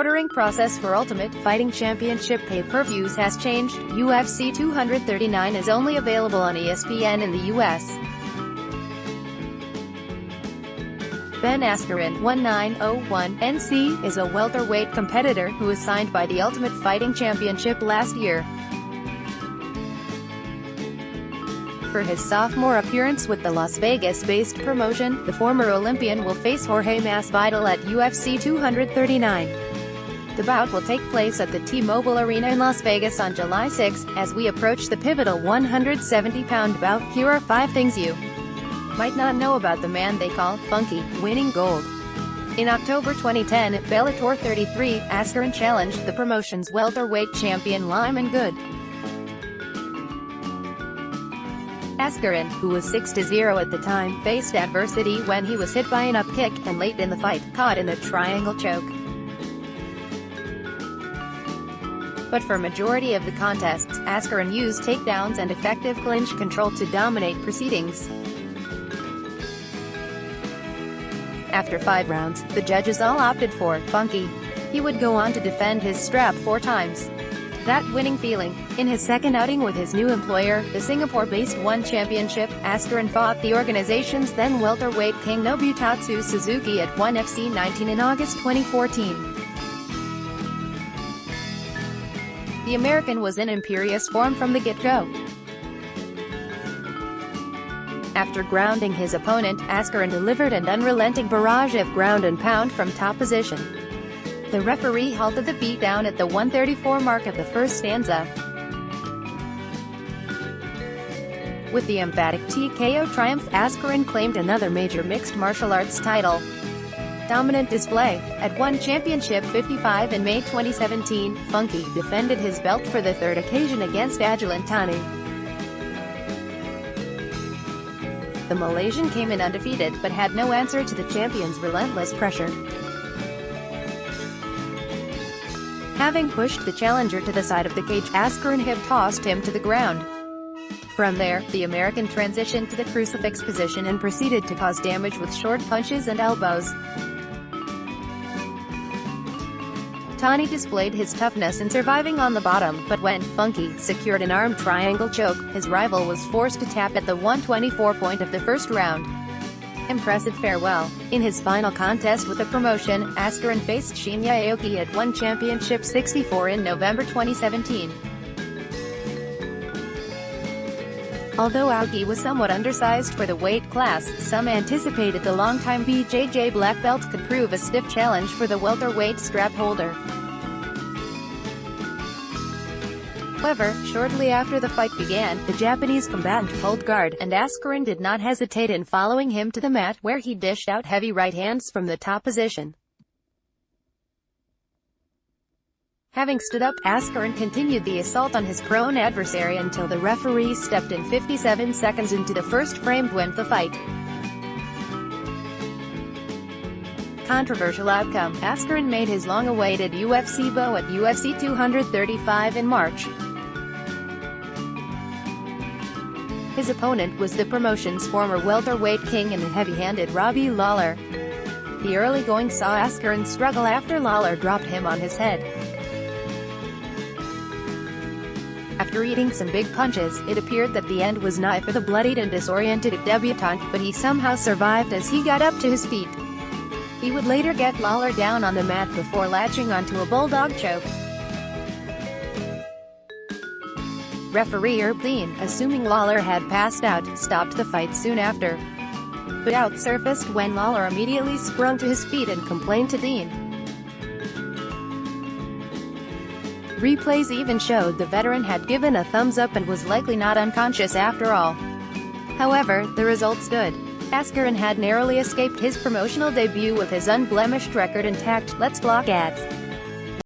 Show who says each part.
Speaker 1: ordering process for Ultimate Fighting Championship pay-per-views has changed. UFC 239 is only available on ESPN in the U.S. Ben Askren, 1901 NC, is a welterweight competitor who was signed by the Ultimate Fighting Championship last year. For his sophomore appearance with the Las Vegas-based promotion, the former Olympian will face Jorge Masvidal at UFC 239. The bout will take place at the T-Mobile Arena in Las Vegas on July 6. As we approach the pivotal 170-pound bout, here are 5 things you might not know about the man they call Funky, winning gold. In October 2010 at Bellator 33, Askren challenged the promotion's welterweight champion Lyman Good. Askren, who was 6-0 at the time, faced adversity when he was hit by an up kick, and late in the fight, caught in a triangle choke. But for majority of the contests, Askren used takedowns and effective clinch control to dominate proceedings. After 5 rounds, the judges all opted for Funky. He would go on to defend his strap 4 times. That winning feeling. In his second outing with his new employer, the Singapore-based One Championship, Askren fought the organization's then welterweight king Nobutatsu Suzuki at ONE FC 19 in August 2014. The American was in imperious form from the get-go. After grounding his opponent, Askren delivered an unrelenting barrage of ground and pound from top position. The referee halted the beatdown at the 134 mark of the first stanza. With the emphatic TKO triumph, Askren claimed another major mixed martial arts title. Dominant display. At ONE Championship 55 in May 2017, Funky defended his belt for the 3rd occasion against Aguilantani. The Malaysian came in undefeated, but had no answer to the champion's relentless pressure. Having pushed the challenger to the side of the cage, Askren hip-tossed him to the ground. From there, the American transitioned to the crucifix position and proceeded to cause damage with short punches and elbows. Tani displayed his toughness in surviving on the bottom, but when Funky secured an arm triangle choke, his rival was forced to tap at the 124 point of the first round. Impressive farewell. In his final contest with the promotion, Askren faced Shinya Aoki at ONE Championship 64 in November 2017. Although Aoki was somewhat undersized for the weight class, some anticipated the longtime BJJ black belt could prove a stiff challenge for the welterweight strap holder. However, shortly after the fight began, the Japanese combatant pulled guard, and Askren did not hesitate in following him to the mat, where he dished out heavy right hands from the top position. Having stood up, Askren continued the assault on his prone adversary until the referee stepped in 57 seconds into the first frame to end the fight. Controversial outcome. Askren made his long-awaited UFC debut at UFC 235 in March. His opponent was the promotion's former welterweight king and the heavy-handed Robbie Lawler. The early going saw Askren struggle after Lawler dropped him on his head. After eating some big punches, it appeared that the end was nigh for the bloodied and disoriented debutant, but he somehow survived as he got up to his feet. He would later get Lawler down on the mat before latching onto a bulldog choke. Referee Herb Dean, assuming Lawler had passed out, stopped the fight soon after. But doubt surfaced when Lawler immediately sprung to his feet and complained to Dean. Replays even showed the veteran had given a thumbs up and was likely not unconscious after all. However, the result stood. Askren had narrowly escaped his promotional debut with his unblemished record intact. Let's block ads.